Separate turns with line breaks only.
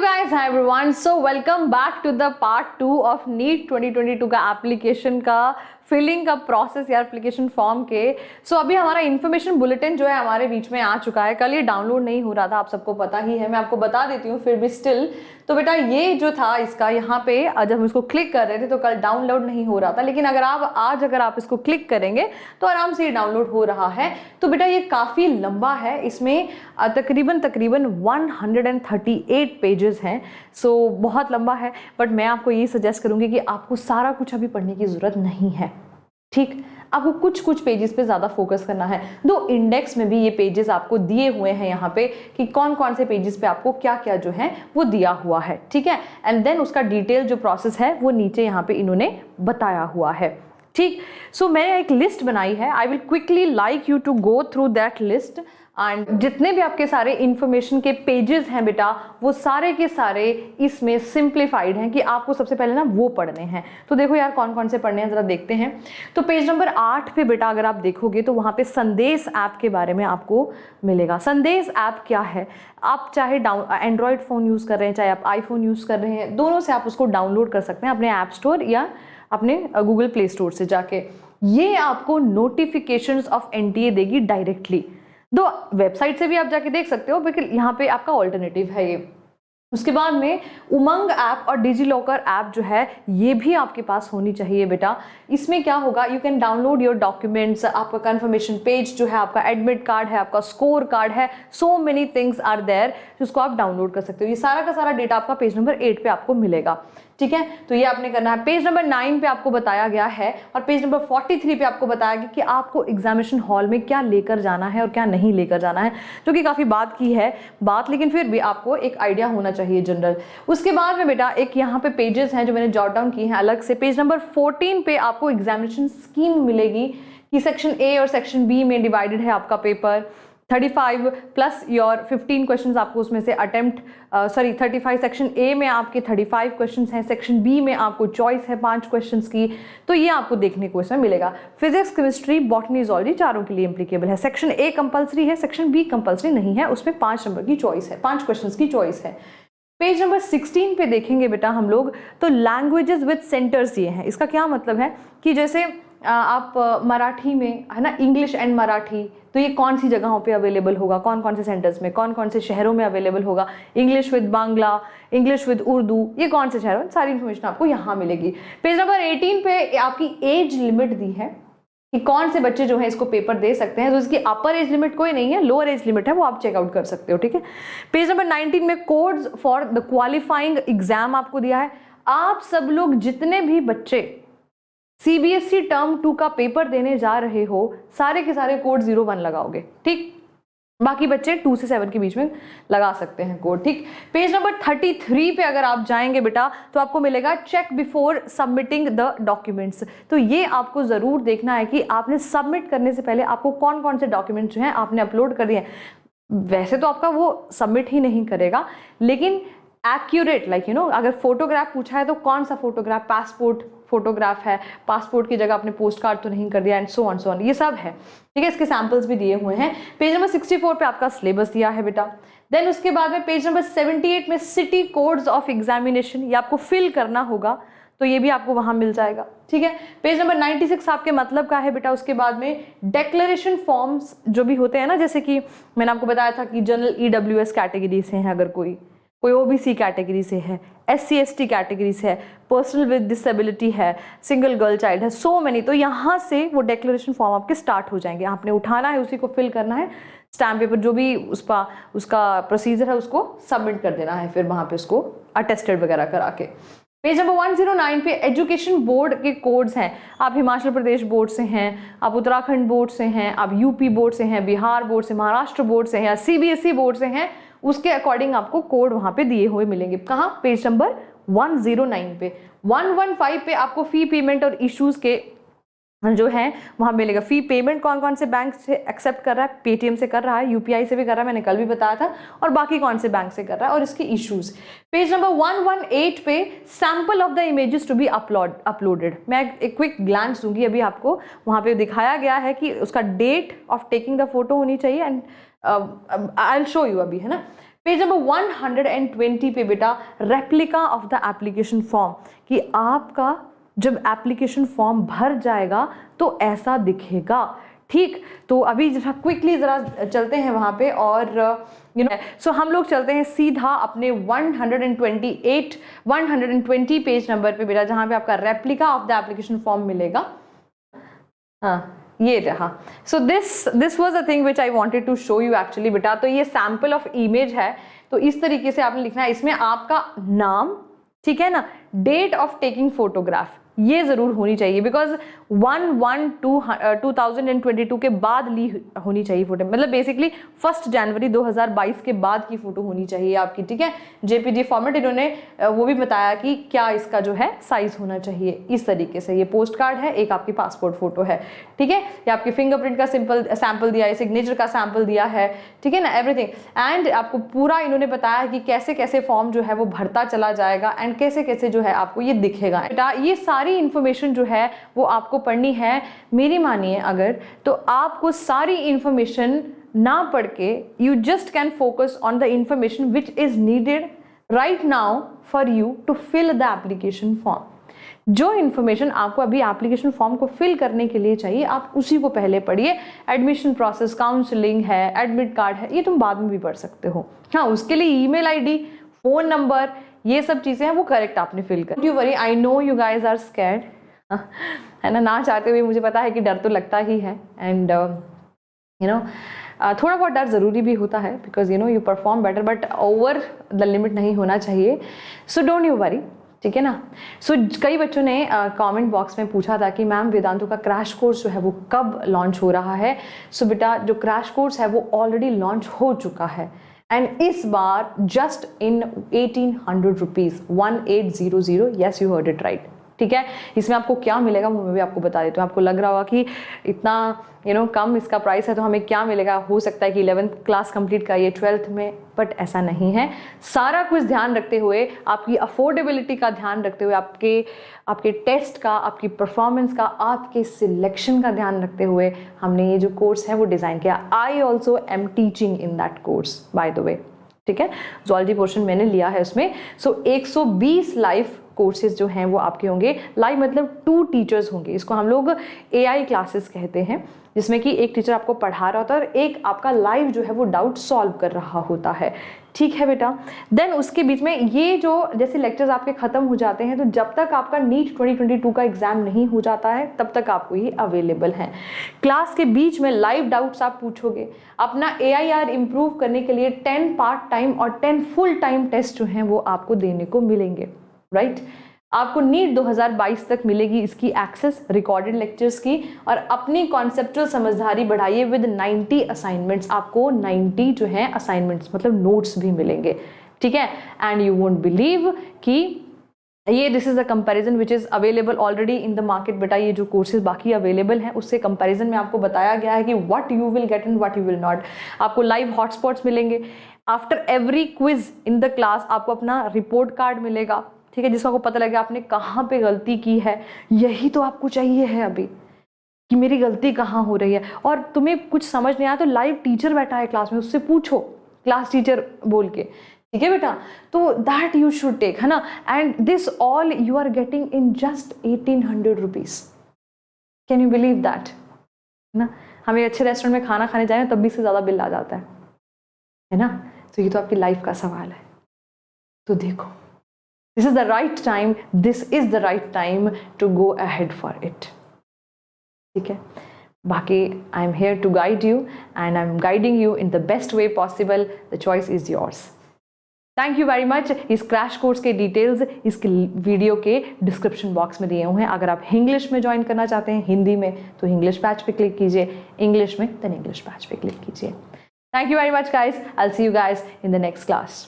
guys, hi everyone. So welcome back to the part 2 of NEET 2022 का application का filling का process या application form के। अभी हमारा इन्फॉर्मेशन बुलेटिन जो है हमारे बीच में आ चुका है। कल ये डाउनलोड नहीं हो रहा था, आप सबको पता ही है, मैं आपको बता देती हूँ फिर भी स्टिल। तो बेटा ये जो था इसका यहाँ पे जब हम इसको क्लिक कर रहे थे तो कल डाउनलोड नहीं हो रहा था, लेकिन अगर आप इसको क्लिक करेंगे तो आराम से ये डाउनलोड हो रहा है। तो बेटा ये काफ़ी लंबा है, इसमें तकरीबन 138 पेजेस हैं। बहुत लंबा है, बट मैं आपको ये सजेस्ट करूँगी कि आपको सारा कुछ अभी पढ़ने की ज़रूरत नहीं है, ठीक। आपको कुछ कुछ पेजेस पे ज़्यादा फोकस करना है। दो इंडेक्स में भी ये पेजेस आपको दिए हुए हैं यहाँ पे कि कौन कौन से पेजेस पे आपको क्या क्या जो है वो दिया हुआ है, ठीक है। एंड देन उसका डिटेल जो प्रोसेस है वो नीचे यहाँ पे इन्होंने बताया हुआ है, ठीक। मैंने एक लिस्ट बनाई है। I will quickly like you to go through that list and जितने भी आपके सारे इंफॉर्मेशन के पेजेस हैं बेटा वो सारे के सारे इसमें सिंप्लीफाइड हैं कि आपको सबसे पहले ना वो पढ़ने हैं। तो देखो यार कौन कौन से पढ़ने हैं ज़रा देखते हैं। तो पेज नंबर 8 पे बेटा अगर आप देखोगे तो वहाँ पे संदेश ऐप के बारे में आपको मिलेगा। संदेश ऐप क्या है? आप चाहे एंड्रॉयड फ़ोन यूज़ कर रहे हैं, चाहे आप आईफोन यूज़ कर रहे हैं, दोनों से आप उसको डाउनलोड कर सकते हैं अपने ऐप स्टोर या अपने गूगल प्ले स्टोर से जाके। ये आपको नोटिफिकेशंस ऑफ एनटीए देगी डायरेक्टली। दो वेबसाइट से भी आप जाके देख सकते हो, लेकिन यहाँ पे आपका ऑल्टरनेटिव है ये। उसके बाद में उमंग ऐप और डिजी लॉकर ऐप जो है ये भी आपके पास होनी चाहिए बेटा। इसमें क्या होगा, you can download your documents, आपका कंफर्मेशन पेज जो है, आपका एडमिट कार्ड है, आपका स्कोर कार्ड है, so many things are there जिसको आप डाउनलोड कर सकते हो। ये सारा का सारा डेटा आपका पेज नंबर 8 पे आपको मिलेगा, ठीक है। तो ये आपने करना है। पेज नंबर 9 पे आपको बताया गया है और पेज नंबर 43 पे आपको बताया गया कि आपको एग्जामिनेशन हॉल में क्या लेकर जाना है और क्या नहीं लेकर जाना है, जो कि काफ़ी बात की है बात, लेकिन फिर भी आपको एक आइडिया होना चाहिए जनरल। उसके बाद में बेटा एक यहाँ पे पेजेस हैं जो मैंने जॉट डाउन किए हैं अलग से। पेज नंबर 14 पे आपको एग्जामिनेशन स्कीम मिलेगी कि सेक्शन ए और सेक्शन बी में डिवाइडेड है आपका पेपर। 35 प्लस योर 15 क्वेश्चंस आपको उसमें से 35 सेक्शन ए में आपके 35 क्वेश्चंस हैं, सेक्शन बी में आपको चॉइस है 5 क्वेश्चंस की। तो ये आपको देखने को इसमें मिलेगा। फिजिक्स, केमिस्ट्री, बॉटनी, जूलॉजी चारों के लिए एप्लीकेबल है। सेक्शन ए कंपलसरी है, सेक्शन बी कंपलसरी नहीं है, उसमें 5 नंबर की चॉइस है, 5 क्वेश्चन की चॉइस है। पेज नंबर 16 पे देखेंगे बेटा हम लोग तो लैंग्वेजेस विद सेंटर्स ये हैं। इसका क्या मतलब है कि जैसे आप मराठी में है ना, इंग्लिश एंड मराठी, तो ये कौन सी जगहों पे अवेलेबल होगा, कौन कौन से सेंटर्स में, कौन कौन से शहरों में अवेलेबल होगा। English with Bangla, English with Urdu, ये कौन से शहरों में, सारी इन्फॉर्मेशन आपको यहाँ मिलेगी। पेज नंबर 18 पे आपकी एज लिमिट दी है कि कौन से बच्चे जो है इसको पेपर दे सकते हैं। तो इसकी अपर एज लिमिट कोई नहीं है, लोअर एज लिमिट है, वो आप चेकआउट कर सकते हो, ठीक है। पेज नंबर 19 में codes for the qualifying exam आपको दिया है। आप सब लोग जितने भी बच्चे सीबीएसई टर्म 2 का पेपर देने जा रहे हो सारे के सारे कोड 01 लगाओगे, ठीक। बाकी बच्चे 2 से 7 के बीच में लगा सकते हैं कोड, ठीक। पेज नंबर 33 पे अगर आप जाएंगे बेटा तो आपको मिलेगा check before submitting the documents. तो ये आपको ज़रूर देखना है कि आपने सबमिट करने से पहले आपको कौन कौन से डॉक्यूमेंट्स जो हैं आपने अपलोड कर दिए हैं। वैसे तो आपका वो सबमिट ही नहीं करेगा, लेकिन एक्यूरेट लाइक अगर फोटोग्राफ पूछा है तो कौन सा फोटोग्राफ, पासपोर्ट फोटोग्राफ है, पासपोर्ट की जगह आपने पोस्ट कार्ड तो नहीं कर दिया, एंड सो ऑन ये सब है, ठीक है। इसके सैंपल्स भी दिए हुए हैं। पेज नंबर 64 पे आपका सिलेबस दिया है बेटा। देन उसके बाद में पेज नंबर 78 में सिटी कोड्स ऑफ एग्जामिनेशन, ये आपको फिल करना होगा, तो ये भी आपको वहां मिल जाएगा, ठीक है। पेज नंबर 96 आपके मतलब का है बेटा। उसके बाद में डेक्लेरेशन फॉर्म्स जो भी होते हैं ना, जैसे कि मैंने आपको बताया था कि जनरल ईडब्ल्यूएस कैटेगरी से है, अगर कोई ओबीसी कैटेगरी से है, एससी एसटी कैटेगरी से है, पर्सनल विद डिसेबिलिटी है, सिंगल गर्ल चाइल्ड है, सो मेनी, तो यहाँ से वो डेक्लेरेशन फॉर्म आपके स्टार्ट हो जाएंगे। आपने उठाना है, उसी को फिल करना है, स्टैम्प पेपर जो भी उसका प्रोसीजर है उसको सबमिट कर देना है, फिर वहाँ पे उसको अटेस्टेड वगैरह करा के। पेज नंबर 109 पे एजुकेशन बोर्ड के कोड्स हैं। आप हिमाचल प्रदेश बोर्ड से हैं, आप उत्तराखंड बोर्ड से हैं, आप यूपी बोर्ड से हैं, बिहार बोर्ड से, महाराष्ट्र बोर्ड से हैं या सीबीएसई बोर्ड से हैं, उसके अकॉर्डिंग आपको कोड वहां पे दिए हुए मिलेंगे। कहाँ? पेज नंबर 109 पे। 115 पे आपको फी पेमेंट और इश्यूज के जो है वहां मिलेगा। फी पेमेंट कौन कौन से बैंक से एक्सेप्ट कर रहा है, पेटीएम से कर रहा है, यूपीआई से भी कर रहा है, मैंने कल भी बताया था, और बाकी कौन से बैंक से कर रहा है, और इसके इश्यूज। पेज नंबर 118 पे sample of the images to be uploaded. मैं एक क्विक ग्लांस दूंगी अभी आपको। वहां पे दिखाया गया है कि उसका date of taking the photo होनी चाहिए, and I will show you अभी, है ना। पेज नंबर 120 पे बेटा replica of the application form, कि आपका जब एप्लीकेशन फॉर्म भर जाएगा तो ऐसा दिखेगा। ठीक, तो अभी जरा क्विकली जरा चलते हैं वहाँ पे और सो हम लोग चलते हैं सीधा अपने 120 पेज नंबर पे बेटा, जहाँ पे आपका replica of the application form मिलेगा। हाँ, ये रहा। So this was a thing which I wanted to show you actually बेटा। तो ये सैंपल ऑफ इमेज है, तो इस तरीके से आपने लिखना है। इसमें आपका नाम, ठीक है ना, डेट ऑफ टेकिंग फोटोग्राफ ये जरूर होनी चाहिए, बिकॉज 1/1/2022 के बाद ली होनी चाहिए फोटो, मतलब बेसिकली 1 जनवरी 2022 के बाद की फोटो होनी चाहिए आपकी। ठीक है, जेपीजी फॉर्मेट इन्होंने वो भी बताया कि क्या इसका जो है साइज होना चाहिए। इस तरीके से ये पोस्ट कार्ड है, एक आपकी पासपोर्ट फोटो है। ठीक है, ये आपकी फिंगरप्रिंट का सैंपल दिया है, सिग्नेचर का सैंपल दिया है। ठीक है ना, एवरीथिंग। एंड आपको पूरा इन्होंने बताया कि कैसे कैसे फॉर्म जो है वो भरता चला जाएगा एंड कैसे कैसे जो है आपको ये दिखेगा। बेटा ये सारी इंफॉर्मेशन जो है वो आपको पढ़नी है। मेरी मानिए अगर, तो आपको सारी इंफॉर्मेशन ना पढ़ के you just can focus on the information which is needed right now for you to fill the application form. जो इन्फॉर्मेशन आपको अभी एप्लीकेशन फॉर्म को फिल करने के लिए चाहिए, आप उसी को पहले पढ़िए। एडमिशन प्रोसेस, काउंसलिंग है, एडमिट कार्ड है, ये तुम बाद में भी पढ़ सकते हो। हाँ, उसके लिए ईमेल आईडी, फोन नंबर, ये सब चीजें हैं वो करेक्ट आपने फिल कर। You worry, I know you guys are scared, है ना चाहते हुए मुझे पता है कि डर तो लगता ही है। एंड यू नो थोड़ा बहुत डर ज़रूरी भी होता है, because you know you perform better, but over the limit नहीं होना चाहिए। सो डोंट यू वरी, ठीक है ना। सो कई बच्चों ने कमेंट बॉक्स में पूछा था कि मैम वेदांतु का क्रैश कोर्स जो है वो कब लॉन्च हो रहा है। सो बेटा जो क्रैश कोर्स है वो ऑलरेडी लॉन्च हो चुका है, एंड इस बार just in 1800 rupees, 1800, yes you heard it right. ठीक है, इसमें आपको क्या मिलेगा वो मैं भी आपको बता देती हूँ। आपको लग रहा होगा कि इतना कम इसका प्राइस है तो हमें क्या मिलेगा, हो सकता है कि 11th क्लास कंप्लीट करिए 12th में, बट ऐसा नहीं है। सारा कुछ ध्यान रखते हुए, आपकी अफोर्डेबिलिटी का ध्यान रखते हुए, आपके टेस्ट का, आपकी परफॉर्मेंस का, आपके सिलेक्शन का ध्यान रखते हुए हमने ये जो कोर्स है वो डिज़ाइन किया। I also am teaching in that course by the way. ठीक है, ज़ूलॉजी पोर्शन मैंने लिया है उसमें। सो 120 लाइव कोर्सेज जो हैं वो आपके होंगे। लाइव मतलब 2 टीचर्स होंगे, इसको हम लोग AI क्लासेस कहते हैं, जिसमें कि एक टीचर आपको पढ़ा रहा होता है और एक आपका लाइव जो है वो डाउट सॉल्व कर रहा होता है। ठीक है बेटा। देन उसके बीच में ये जो जैसे लेक्चर्स आपके ख़त्म हो जाते हैं, तो जब तक आपका नीट 2022 का एग्जाम नहीं हो जाता है तब तक आपको ये अवेलेबल है। क्लास के बीच में लाइव डाउट्स आप पूछोगे। अपना AIR इम्प्रूव करने के लिए 10 पार्ट टाइम और 10 फुल टाइम टेस्ट जो हैं वो आपको देने को मिलेंगे, राइट। आपको नीट 2022 तक मिलेगी इसकी एक्सेस, रिकॉर्डेड लेक्चर्स की, और अपनी कॉन्सेप्चुअल समझदारी बढ़ाइए विद 90 असाइनमेंट्स। आपको 90 जो है असाइनमेंट्स मतलब नोट्स भी मिलेंगे। ठीक है, एंड यू वोंट बिलीव कि ये this is the comparison which is available already in the market. बेटा ये जो कोर्सेज बाकी अवेलेबल हैं उससे कंपैरिजन में आपको बताया गया है कि what you will get and what you will not. आपको लाइव हॉटस्पॉट्स मिलेंगे। After every quiz in the class आपको अपना रिपोर्ट कार्ड मिलेगा, ठीक है, जिसको आपको पता लगेगा आपने कहाँ पे गलती की है। यही तो आपको चाहिए है अभी, कि मेरी गलती कहाँ हो रही है। और तुम्हें कुछ समझ नहीं आया तो लाइव टीचर बैठा है क्लास में, उससे पूछो, क्लास टीचर बोल के। ठीक है बेटा, तो दैट यू शुड टेक, है ना। And this all you are getting in just 1800 rupees. Can you believe that, है ना। हमें अच्छे रेस्टोरेंट में खाना खाने जाए तब भी इससे ज़्यादा बिल आ जाता है ना। तो ये तो आपकी लाइफ का सवाल है। तो देखो, this is the right time, this is the right time to go ahead for it. ठीक है, बाकी I am here to guide you and I am guiding you in the best way possible. The choice is yours. Thank you very much. इस crash course के details इस video के description box में दिए हुए हैं। अगर आप इंग्लिश में ज्वाइन करना चाहते हैं, हिंदी में, तो इंग्लिश बैच पे क्लिक कीजिए, इंग्लिश में देन इंग्लिश बैच पे क्लिक कीजिए। Thank you very much guys. I'll see you guys in the next class.